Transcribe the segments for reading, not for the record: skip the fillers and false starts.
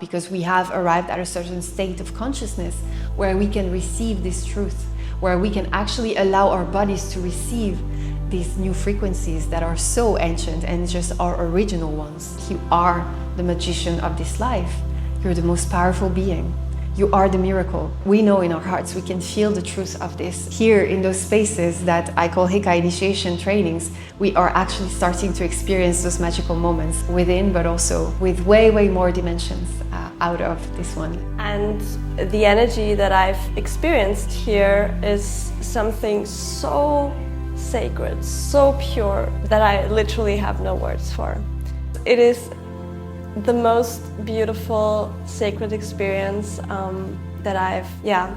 because we have arrived at a certain state of consciousness where we can receive this truth, where we can actually allow our bodies to receive these new frequencies that are so ancient and just our original ones. You are the magician of this life. You're the most powerful being. You are the miracle. We know in our hearts, we can feel the truth of this. Here in those spaces that I call Heka initiation trainings, we are actually starting to experience those magical moments within, but also with way, way more dimensions out of this one. And the energy that I've experienced here is something so sacred, so pure, that I literally have no words for. It is the most beautiful sacred experience that I've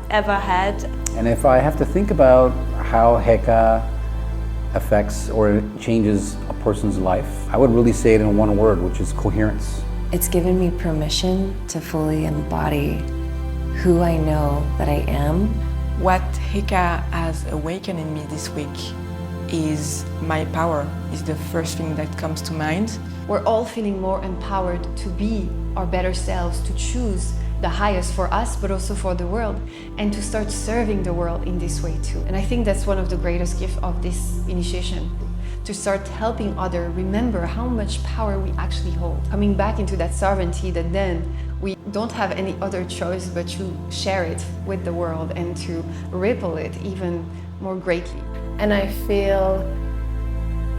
ever had. And if I have to think about how Heka affects or changes a person's life, I would really say it in one word, which is coherence. It's given me permission to fully embody who I know that I am. What Heka has awakened in me this week is my power, is the first thing that comes to mind. We're all feeling more empowered to be our better selves, to choose the highest for us, but also for the world, and to start serving the world in this way too. And I think that's one of the greatest gifts of this initiation, to start helping others remember how much power we actually hold. Coming back into that sovereignty that then we don't have any other choice but to share it with the world and to ripple it even more greatly. And I feel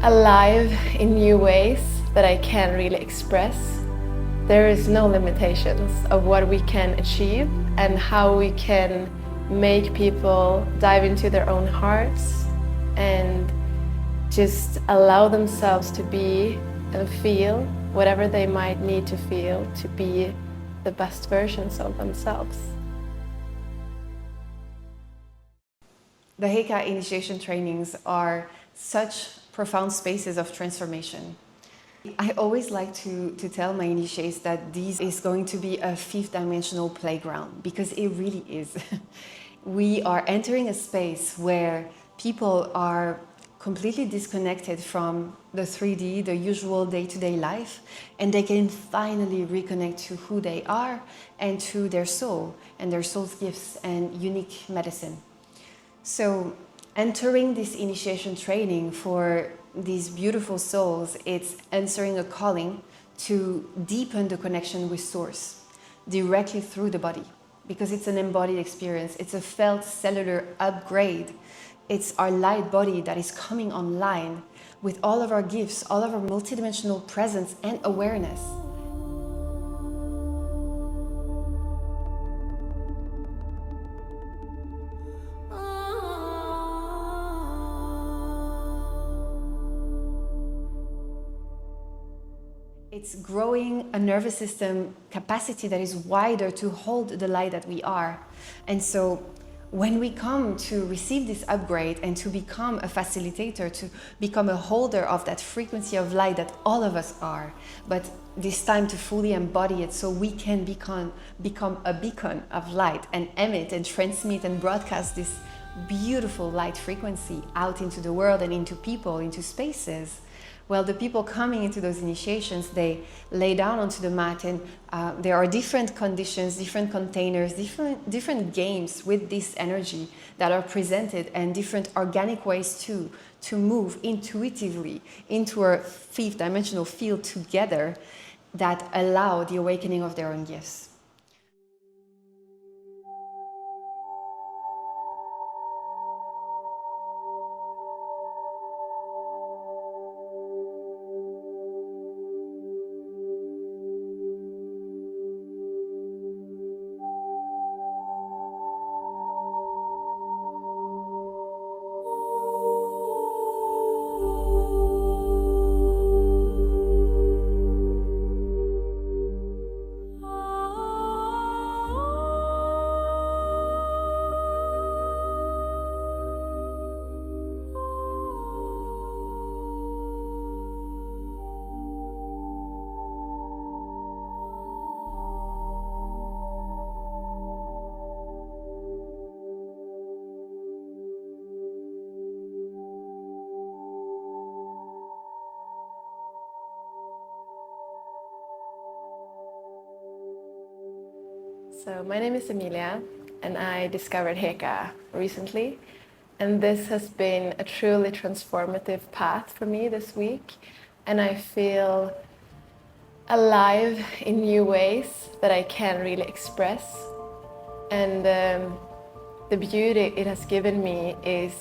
alive in new ways that I can't really express. There is no limitations of what we can achieve and how we can make people dive into their own hearts and just allow themselves to be and feel whatever they might need to feel to be the best versions of themselves. The Heka initiation trainings are such profound spaces of transformation. I always like to tell my initiates that this is going to be a fifth dimensional playground, because it really is. We are entering a space where people are completely disconnected from the 3D, the usual day-to-day life, and they can finally reconnect to who they are and to their soul and their soul's gifts and unique medicine. So entering this initiation training for these beautiful souls, it's answering a calling to deepen the connection with Source directly through the body, because it's an embodied experience. It's a felt cellular upgrade. It's our light body that is coming online with all of our gifts, all of our multidimensional presence and awareness. It's growing a nervous system capacity that is wider to hold the light that we are. And so when we come to receive this upgrade and to become a facilitator, to become a holder of that frequency of light that all of us are, but this time to fully embody it so we can become a beacon of light and emit and transmit and broadcast this beautiful light frequency out into the world and into people, into spaces. Well, the people coming into those initiations, they lay down onto the mat, and there are different conditions, different containers, different games with this energy that are presented, and different organic ways to move intuitively into a fifth dimensional field together that allow the awakening of their own gifts. So my name is Amelia and I discovered Heka recently, and this has been a truly transformative path for me this week, and I feel alive in new ways that I can't really express, and the beauty it has given me is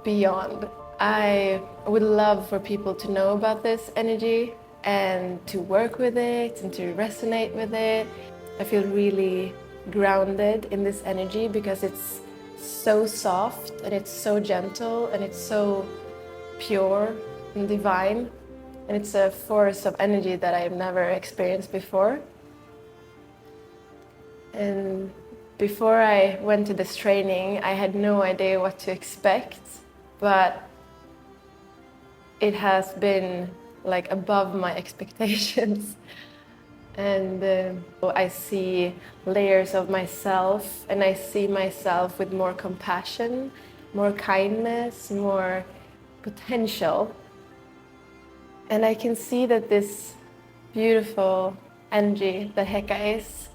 beyond. I would love for people to know about this energy and to work with it and to resonate with it. I feel really grounded in this energy because it's so soft and it's so gentle and it's so pure and divine, and it's a force of energy that I've never experienced before. And before I went to this training, I had no idea what to expect, but it has been like above my expectations. And I see layers of myself, and I see myself with more compassion, more kindness, more potential. And I can see that this beautiful energy that Heka is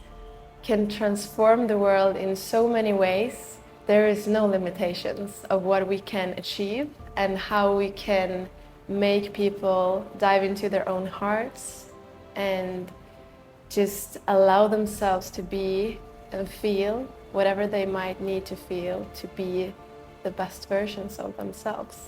can transform the world in so many ways. There is no limitations of what we can achieve and how we can make people dive into their own hearts and just allow themselves to be and feel whatever they might need to feel to be the best versions of themselves.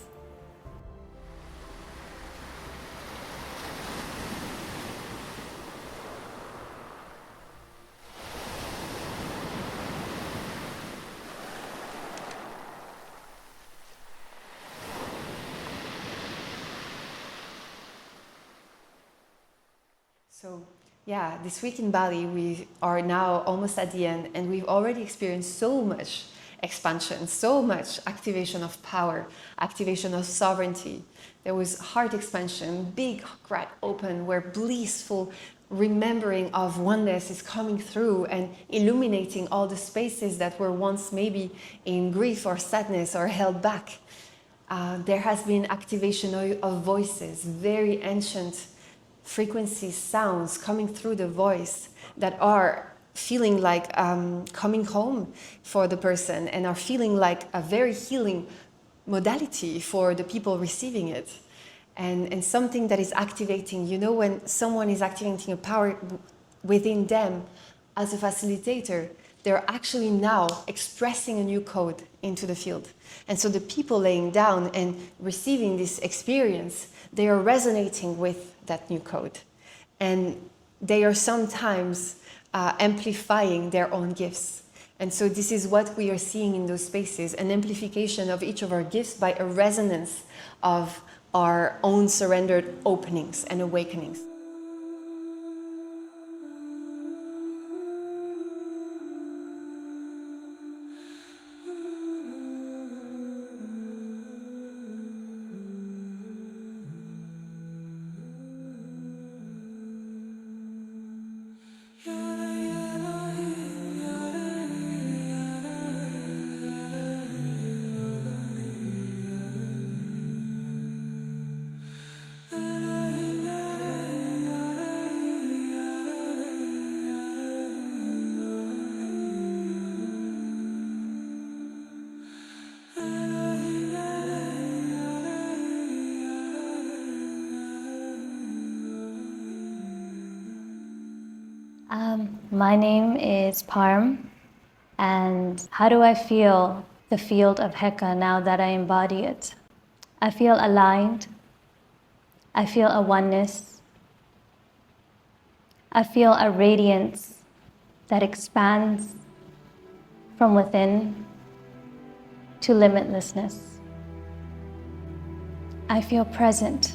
So, yeah, this week in Bali, we are now almost at the end, and we've already experienced so much expansion, so much activation of power, activation of sovereignty. There was heart expansion, big heart open, where blissful remembering of oneness is coming through and illuminating all the spaces that were once maybe in grief or sadness or held back. There has been activation of voices, very ancient frequencies, sounds coming through the voice that are feeling like coming home for the person and are feeling like a very healing modality for the people receiving it. And something that is activating, you know, when someone is activating a power within them as a facilitator, they're actually now expressing a new code into the field. And so the people laying down and receiving this experience, they are resonating with that new code. And they are sometimes amplifying their own gifts. And so this is what we are seeing in those spaces, an amplification of each of our gifts by a resonance of our own surrendered openings and awakenings. My name is Parm, and how do I feel the field of Heka now that I embody it? I feel aligned. I feel a oneness. I feel a radiance that expands from within to limitlessness. I feel present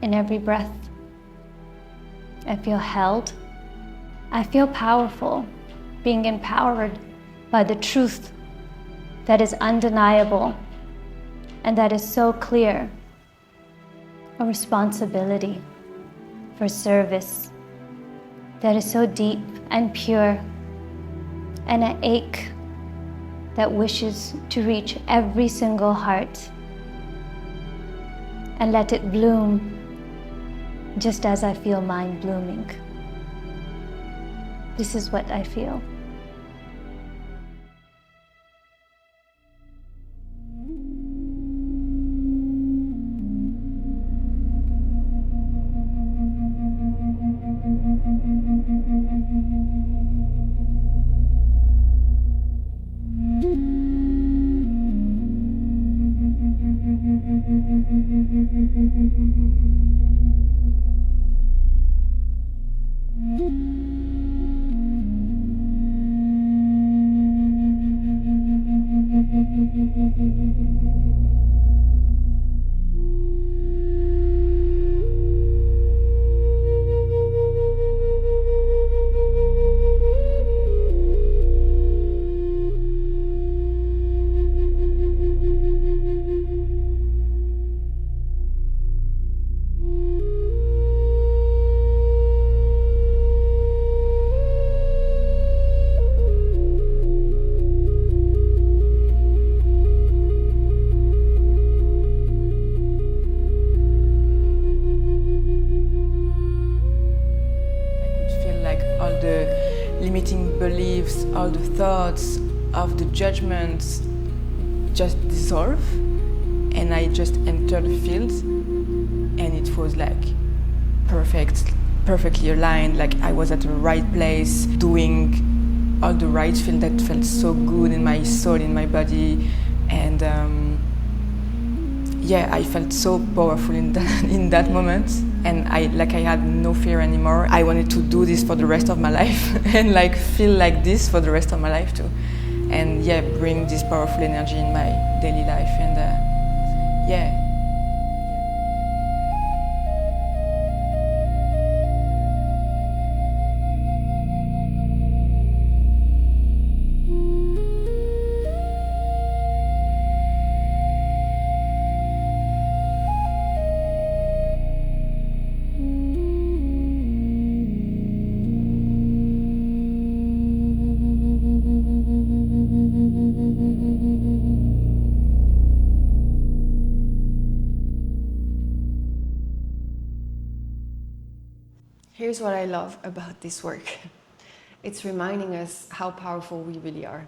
in every breath. I feel held. I feel powerful, being empowered by the truth that is undeniable and that is so clear. A responsibility for service that is so deep and pure, and an ache that wishes to reach every single heart and let it bloom just as I feel mine blooming. This is what I feel. Limiting beliefs, all the thoughts of the judgments just dissolve, and I just enter the field, and it was like perfectly aligned, like I was at the right place, doing all the right thing that felt so good in my soul, in my body, and I felt so powerful in that moment, and I had no fear anymore. I wanted to do this for the rest of my life and feel like this for the rest of my life too, and bring this powerful energy in my daily life, and Here's what I love about this work. It's reminding us how powerful we really are.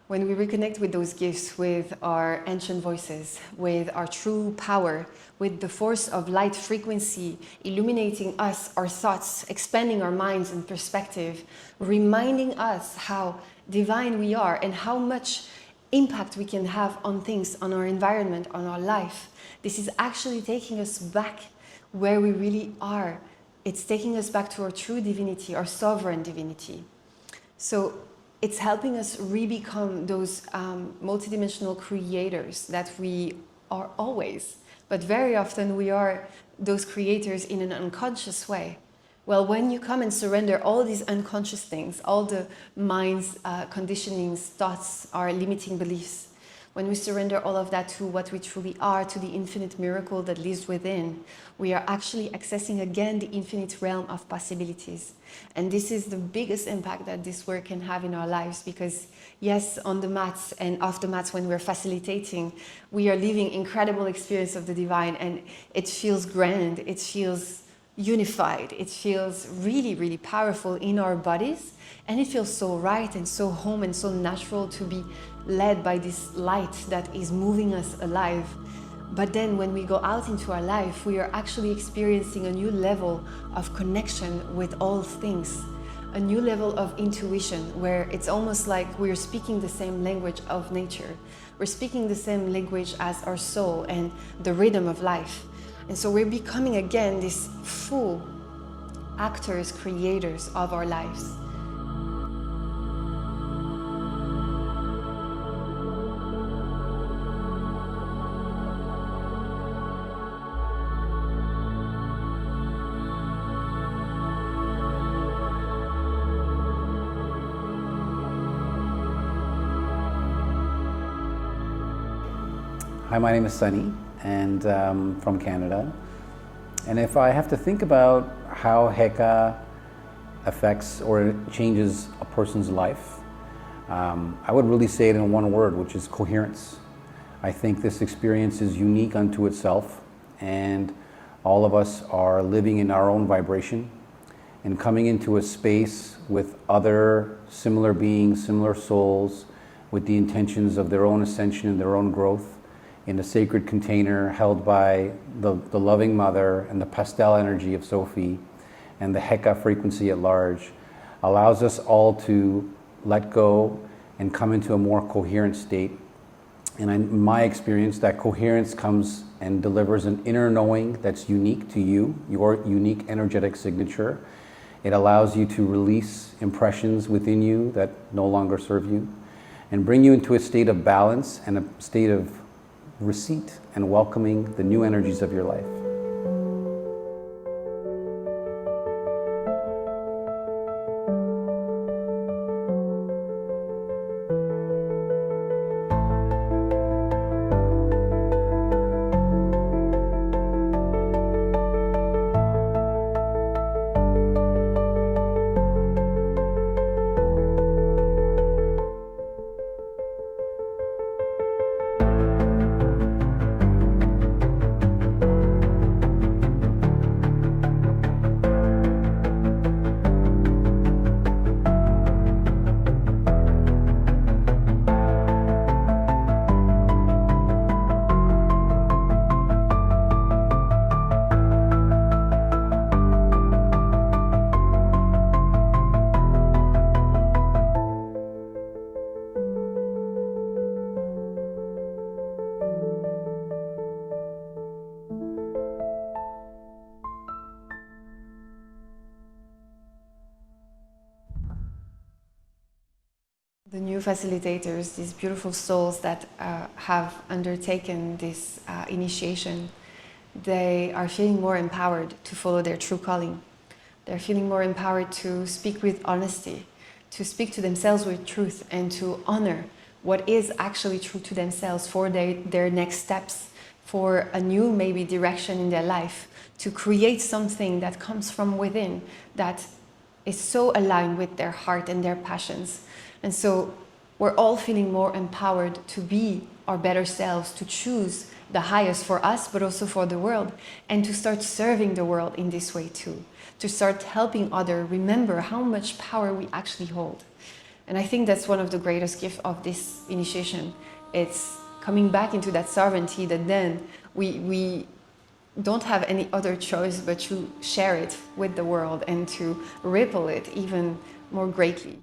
When we reconnect with those gifts, with our ancient voices, with our true power, with the force of light frequency illuminating us, our thoughts, expanding our minds and perspective, reminding us how divine we are and how much impact we can have on things, on our environment, on our life. This is actually taking us back where we really are. It's taking us back to our true divinity, our sovereign divinity. So it's helping us re-become those multidimensional creators that we are always. But very often we are those creators in an unconscious way. Well, when you come and surrender all these unconscious things, all the mind's conditionings, thoughts, our limiting beliefs, when we surrender all of that to what we truly are, to the infinite miracle that lives within, we are actually accessing again the infinite realm of possibilities. And this is the biggest impact that this work can have in our lives, because yes, on the mats and off the mats when we're facilitating, we are living incredible experience of the divine, and it feels grand, it feels unified, it feels really, really powerful in our bodies, and it feels so right and so home and so natural to be led by this light that is moving us alive. But then when we go out into our life, we are actually experiencing a new level of connection with all things, a new level of intuition, where it's almost like we're speaking the same language of nature. We're speaking the same language as our soul and the rhythm of life. And so we're becoming again these full actors, creators of our lives. Hi, my name is Sunny, and from Canada. And if I have to think about how Heka affects or changes a person's life, I would really say it in one word, which is coherence. I think this experience is unique unto itself, and all of us are living in our own vibration. and coming into a space with other similar beings, similar souls, with the intentions of their own ascension and their own growth, in a sacred container held by the loving mother and the pastel energy of Sophie and the Heka frequency at large, allows us all to let go and come into a more coherent state. And in my experience, that coherence comes and delivers an inner knowing that's unique to you, your unique energetic signature. It allows you to release impressions within you that no longer serve you, and bring you into a state of balance and a state of receipt and welcoming the new energies of your life. The new facilitators, these beautiful souls that have undertaken this initiation, they are feeling more empowered to follow their true calling. They're feeling more empowered to speak with honesty, to speak to themselves with truth, and to honor what is actually true to themselves for their next steps, for a new maybe direction in their life, to create something that comes from within, that is so aligned with their heart and their passions. And so we're all feeling more empowered to be our better selves, to choose the highest for us, but also for the world, and to start serving the world in this way too, to start helping others remember how much power we actually hold. And I think that's one of the greatest gifts of this initiation. It's coming back into that sovereignty that then we don't have any other choice but to share it with the world and to ripple it even more greatly.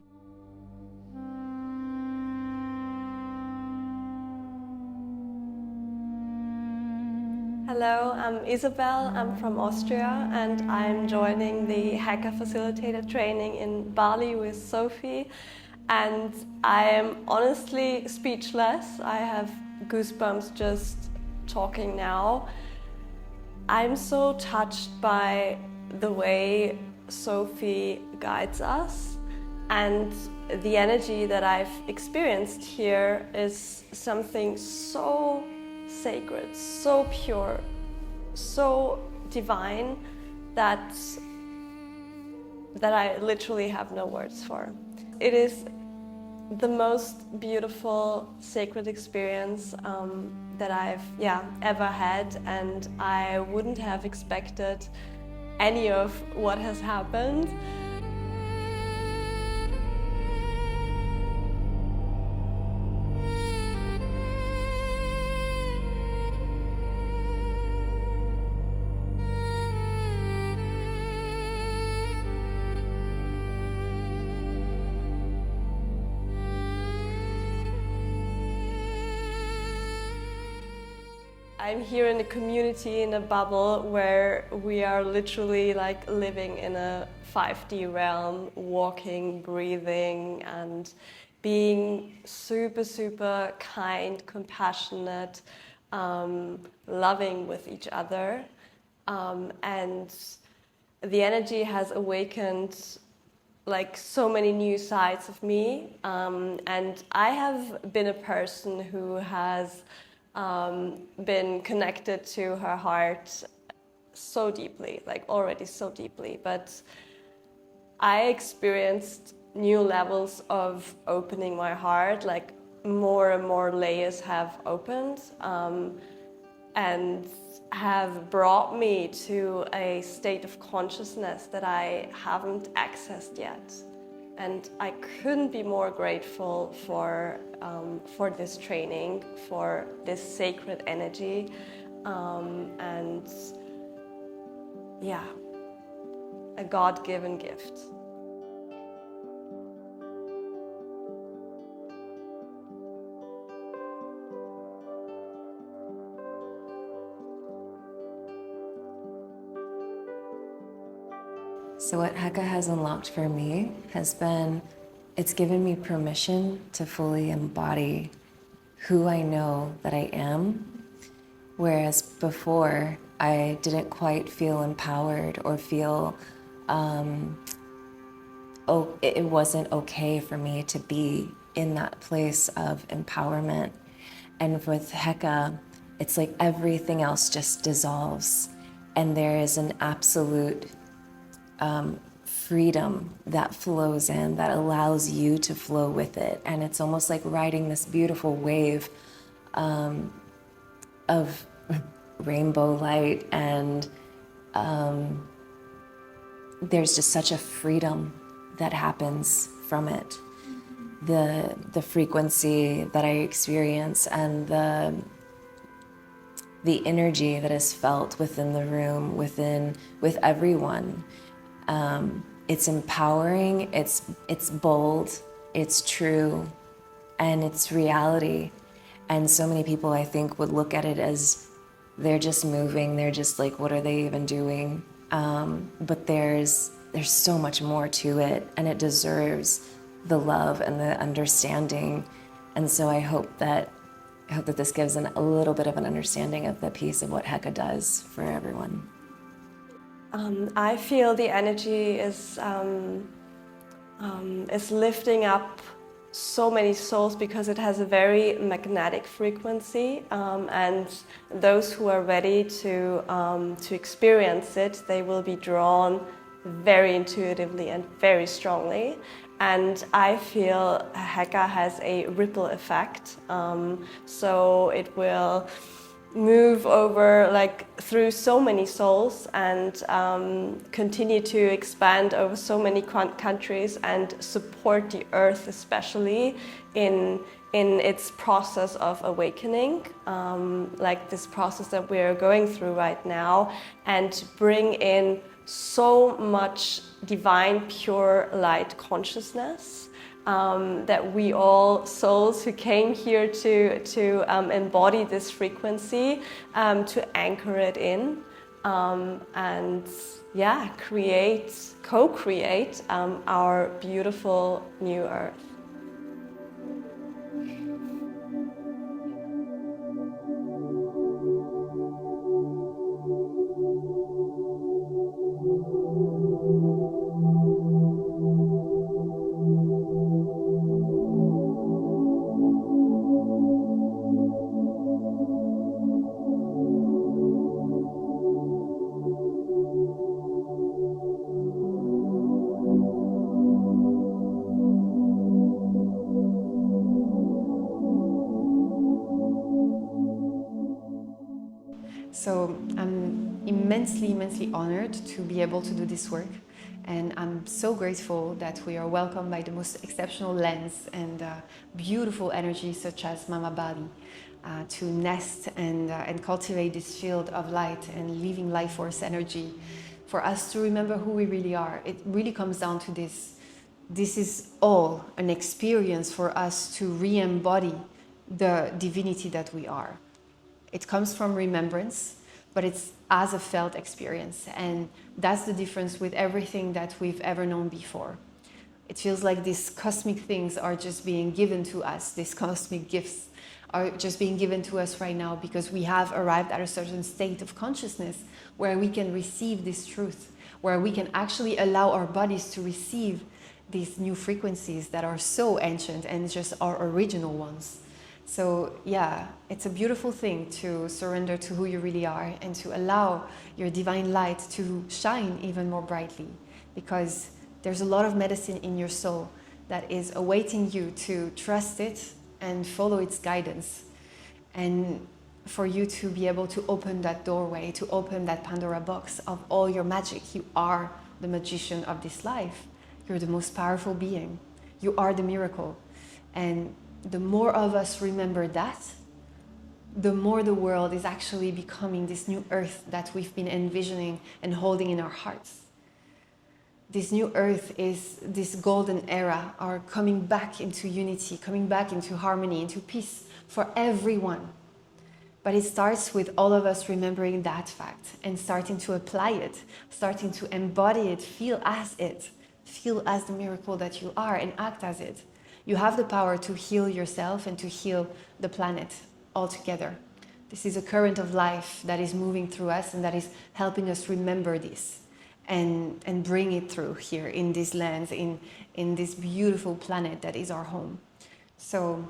Hello, I'm Isabelle, I'm from Austria, and I'm joining the Heka Facilitator training in Bali with Sophie, and I am honestly speechless. I have goosebumps just talking now. I'm so touched by the way Sophie guides us, and the energy that I've experienced here is something so sacred, so pure, so divine that I literally have no words for. It is the most beautiful sacred experience that I've ever had, and I wouldn't have expected any of what has happened. I'm here in a community, in a bubble, where we are literally like living in a 5D realm, walking, breathing, and being super, super kind, compassionate, loving with each other. And the energy has awakened like so many new sides of me. And I have been a person who has been connected to her heart so deeply, like already so deeply, but I experienced new levels of opening my heart, like more and more layers have opened, and have brought me to a state of consciousness that I haven't accessed yet. And I couldn't be more grateful for this training, for this sacred energy, and yeah, a God-given gift. So what Heka has unlocked for me has been, it's given me permission to fully embody who I know that I am, whereas before I didn't quite feel empowered or feel it wasn't okay for me to be in that place of empowerment. And with Heka, it's like everything else just dissolves, and there is an absolute freedom that flows in, that allows you to flow with it. And it's almost like riding this beautiful wave of rainbow light, and there's just such a freedom that happens from it. The frequency that I experience and the energy that is felt within the room, with everyone. It's empowering, it's bold, it's true, and it's reality. And so many people, I think, would look at it as they're just moving, they're just like, what are they even doing? But there's so much more to it, and it deserves the love and the understanding. And so I hope that this gives a little bit of an understanding of the piece of what Heka does for everyone. I feel the energy is lifting up so many souls because it has a very magnetic frequency, and those who are ready to experience it, they will be drawn very intuitively and very strongly. And I feel Heka has a ripple effect, so it will move over through so many souls and continue to expand over so many countries and support the earth, especially in its process of awakening, like this process that we're going through right now, and bring in so much divine pure light consciousness that we all souls who came here to embody this frequency, to anchor it in, and yeah, co-create our beautiful new earth. So I'm immensely honored to be able to do this work, and I'm so grateful that we are welcomed by the most exceptional lens and beautiful energy such as Mama Bali to nest and cultivate this field of light and living life force energy for us to remember who we really are. It really comes down to this. This is all an experience for us to re-embody the divinity that we are. It comes from remembrance, but it's as a felt experience. And that's the difference with everything that we've ever known before. It feels like these cosmic things are just being given to us. These cosmic gifts are just being given to us right now because we have arrived at a certain state of consciousness where we can receive this truth, where we can actually allow our bodies to receive these new frequencies that are so ancient and just our original ones. So yeah, it's a beautiful thing to surrender to who you really are and to allow your divine light to shine even more brightly, because there's a lot of medicine in your soul that is awaiting you to trust it and follow its guidance. And for you to be able to open that doorway, to open that Pandora box of all your magic. You are the magician of this life. You're the most powerful being. You are the miracle. And the more of us remember that, the more the world is actually becoming this new earth that we've been envisioning and holding in our hearts. This new earth is this golden era, our coming back into unity, coming back into harmony, into peace for everyone. But it starts with all of us remembering that fact and starting to apply it, starting to embody it, feel as the miracle that you are, and act as it. You have the power to heal yourself and to heal the planet altogether. This is a current of life that is moving through us and that is helping us remember this and bring it through here in these lands, in this beautiful planet that is our home. So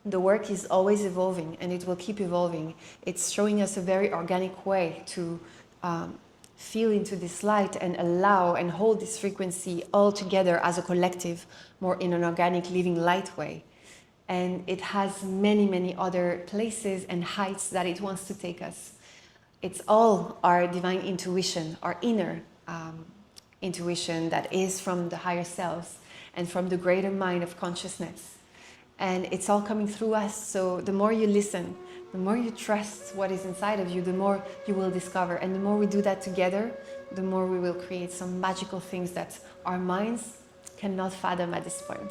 the work is always evolving and it will keep evolving. It's showing us a very organic way to feel into this light and allow and hold this frequency all together as a collective, more in an organic living light way. And it has many, many other places and heights that it wants to take us. It's all our divine intuition, our inner intuition that is from the higher selves and from the greater mind of consciousness. And it's all coming through us. So the more you listen, the more you trust what is inside of you, the more you will discover. And the more we do that together, the more we will create some magical things that our minds cannot fathom at this point.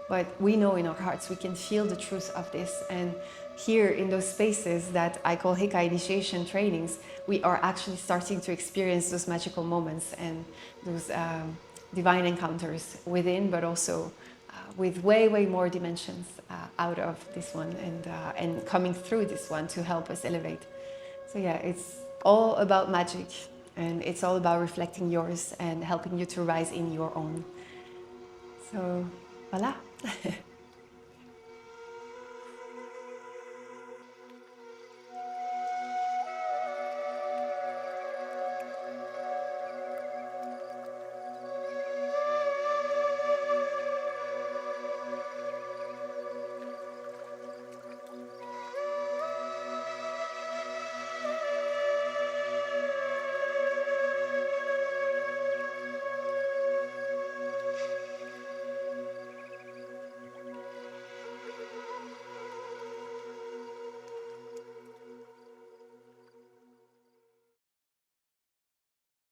But we know in our hearts, we can feel the truth of this. And here in those spaces that I call Heka initiation trainings, we are actually starting to experience those magical moments and those divine encounters within, but also with way, way more dimensions out of this one and coming through this one to help us elevate. So yeah, it's all about magic and it's all about reflecting yours and helping you to rise in your own. So, voila.